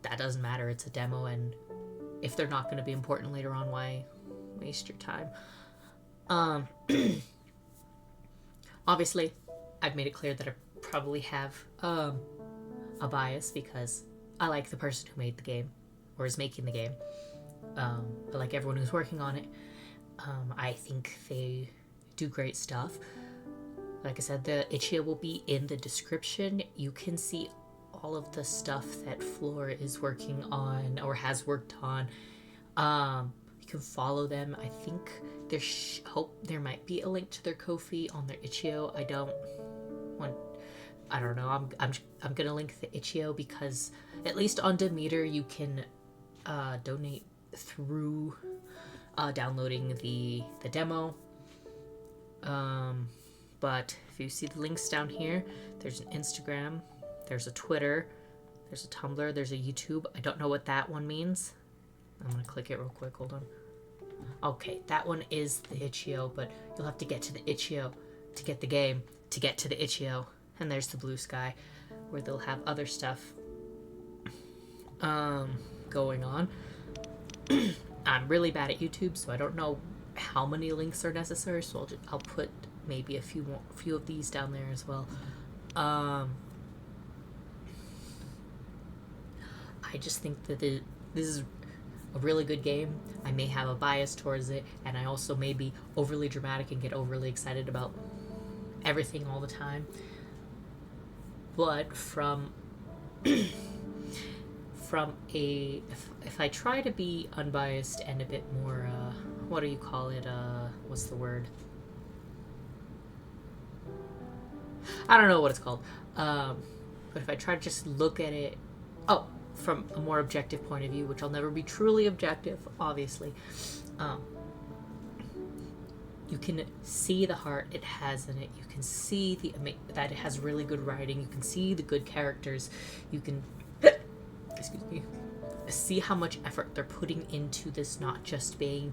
that doesn't matter. It's a demo, and if they're not going to be important later on, why waste your time? Obviously, I've made it clear that I probably have a bias because I like the person who made the game or is making the game. But like everyone who's working on it, I think they do great stuff. Like I said, the Itchio will be in the description. You can see all of the stuff that Floor is working on or has worked on. You can follow them. I think there might be a link to their Ko-fi on their Itchio. I don't know. I'm gonna link the Itchio because at least on Demeter you can donate through downloading the demo. But if you see the links down here, there's an Instagram, there's a Twitter, there's a Tumblr, there's a YouTube. I don't know what that one means. I'm gonna click it real quick. Hold on. Okay, that one is the Itchio, but you'll have to get to the Itchio to get the game, to get to the Itchio. And there's the Blue Sky, where they'll have other stuff going on. I'm really bad at YouTube, so I don't know how many links are necessary, so I'll put maybe a few of these down there as well. I just think that this is a really good game. I may have a bias towards it, and I also may be overly dramatic and get overly excited about everything all the time. But if I try to be unbiased and a bit more, what do you call it? What's the word? I don't know what it's called. But if I try to just look at it, from a more objective point of view, which I'll never be truly objective, obviously, you can see the heart it has in it. You can see that it has really good writing. You can see the good characters. You can see how much effort they're putting into this, not just being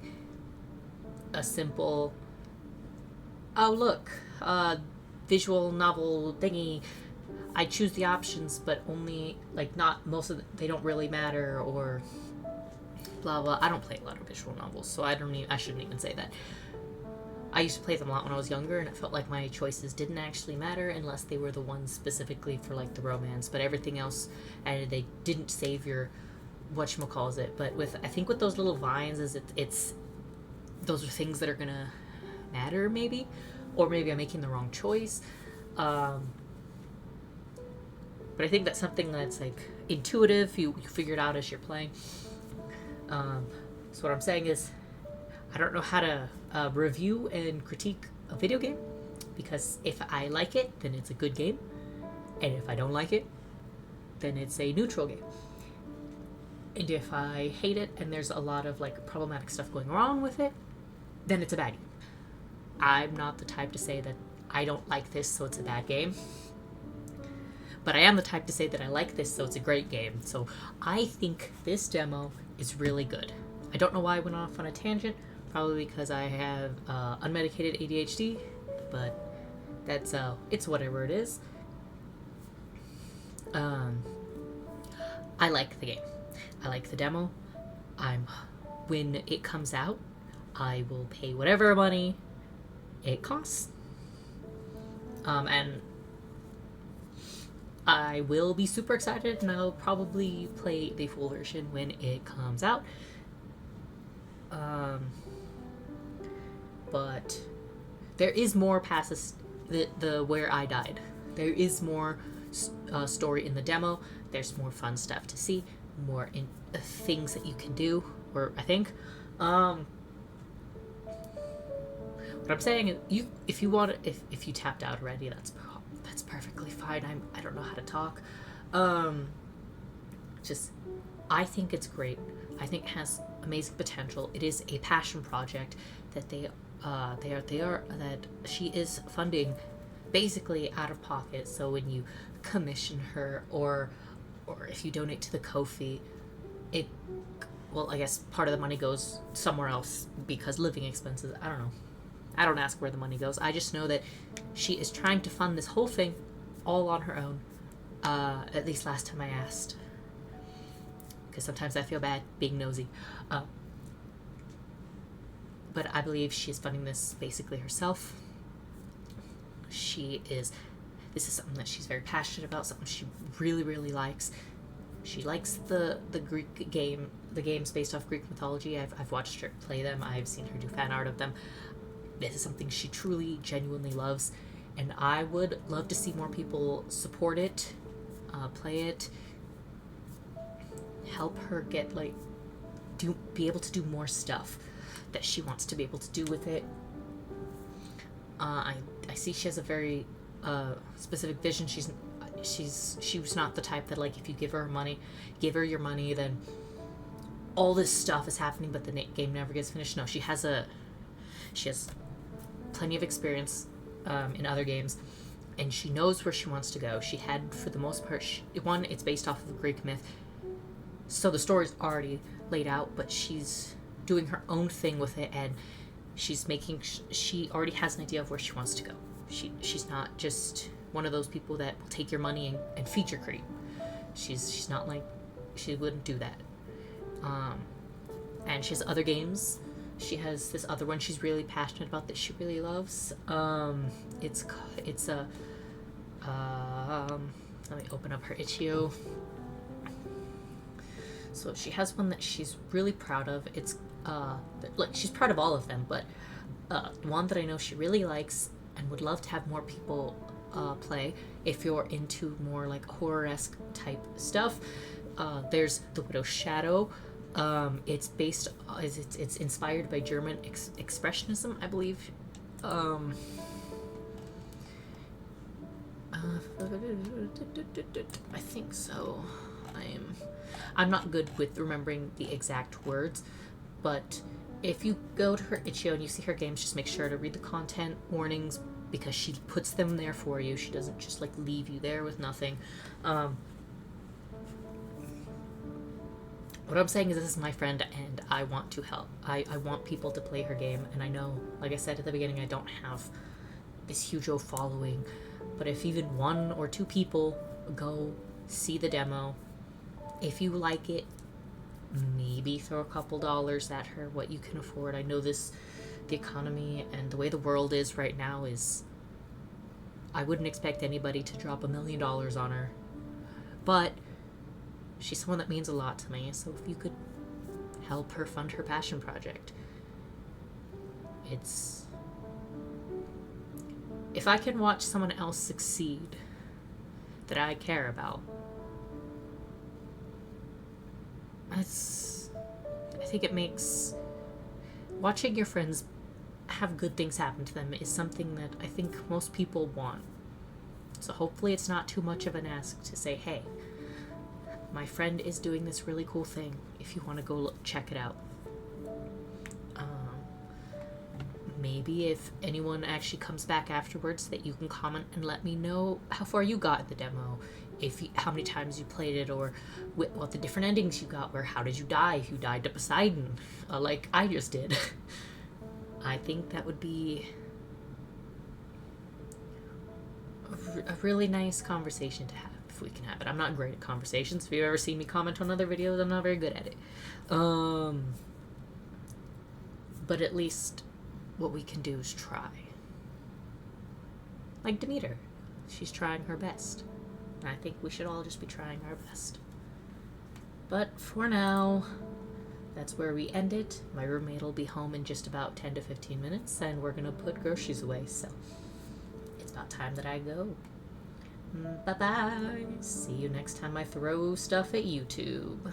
a simple, visual novel thingy. I choose the options, but only, not most of they don't really matter, or blah blah. I don't play a lot of visual novels, so I shouldn't even say that. I used to play them a lot when I was younger, and it felt like my choices didn't actually matter unless they were the ones specifically for the romance, but everything else, and they didn't save your whatchamacallit. But I think with those little vines it's those are things that are gonna matter, maybe, or maybe I'm making the wrong choice. But I think that's something that's intuitive. You figure it out as you're playing. So what I'm saying is, I don't know how to review and critique a video game, because if I like it, then it's a good game, and if I don't like it, then it's a neutral game. And if I hate it and there's a lot of problematic stuff going on with it, then it's a bad game. I'm not the type to say that I don't like this, so it's a bad game. But I am the type to say that I like this, so it's a great game. So I think this demo is really good. I don't know why I went off on a tangent. Probably because I have unmedicated ADHD, but that's it's whatever it is. I like the game. I like the demo. When it comes out, I will pay whatever money it costs. And I will be super excited, and I'll probably play the full version when it comes out. But there is more past the where I died. There is more story in the demo. There's more fun stuff to see, more things that you can do, or I think. What I'm saying is, if you tapped out already, that's perfectly fine. I don't know how to talk. I think it's great. I think it has amazing potential. It is a passion project that that she is funding basically out of pocket. So when you commission her, or if you donate to the Ko-fi, I guess part of the money goes somewhere else because living expenses. I don't know. I don't ask where the money goes. I just know that she is trying to fund this whole thing all on her own. At least last time I asked. because sometimes I feel bad being nosy. But I believe she's funding this basically herself. This is something that she's very passionate about, something she really, really likes. She likes the Greek the games based off Greek mythology. I've watched her play them. I've seen her do fan art of them. This is something she truly, genuinely loves, and I would love to see more people support it, play it, help her get be able to do more stuff that she wants to be able to do with it. I see she has a very specific vision. She was not the type that if you give her your money, then all this stuff is happening, but the game never gets finished. No, she has plenty of experience in other games, and she knows where she wants to go. She had, for the most part, it's based off of Greek myth, so the story's already laid out, but she's doing her own thing with it, and she already has an idea of where she wants to go. She's not just one of those people that will take your money and feature creep. She's not she wouldn't do that. And she has other games. She has this other one she's really passionate about that she really loves. It's a let me open up her Itchio. So she has one that she's really proud of. It's she's proud of all of them, but one that I know she really likes and would love to have more people play. If you're into more horror-esque type stuff, there's The Widow's Shadow. It's inspired by German expressionism, I believe. I think so. I'm not good with remembering the exact words, but if you go to her Itchio and you see her games, just make sure to read the content warnings, because she puts them there for you. She doesn't just leave you there with nothing. What I'm saying is, this is my friend and I want to help. I want people to play her game, and I know, like I said at the beginning, I don't have this huge old following, but if even 1 or 2 people go see the demo, if you like it, maybe throw a couple dollars at her, what you can afford. I know the economy and the way the world is right now I wouldn't expect anybody to drop $1 million on her, but she's someone that means a lot to me. So if you could help her fund her passion project, if I can watch someone else succeed that I care about, I think it makes watching your friends have good things happen to them is something that I think most people want. So hopefully it's not too much of an ask to say, hey, my friend is doing this really cool thing. If you want to go check it out. Maybe if anyone actually comes back afterwards, that you can comment and let me know how far you got in the demo, how many times you played it, or what the different endings you got, or how did you die if you died to Poseidon, like I just did. I think that would be a really nice conversation to have, if we can have it. I'm not great at conversations. If you've ever seen me comment on other videos, I'm not very good at it. But at least what we can do is try. Like Demeter. She's trying her best. And I think we should all just be trying our best. But for now, that's where we end it. My roommate will be home in just about 10 to 15 minutes, and we're gonna put groceries away, so it's about time that I go. Bye-bye. See you next time I throw stuff at YouTube.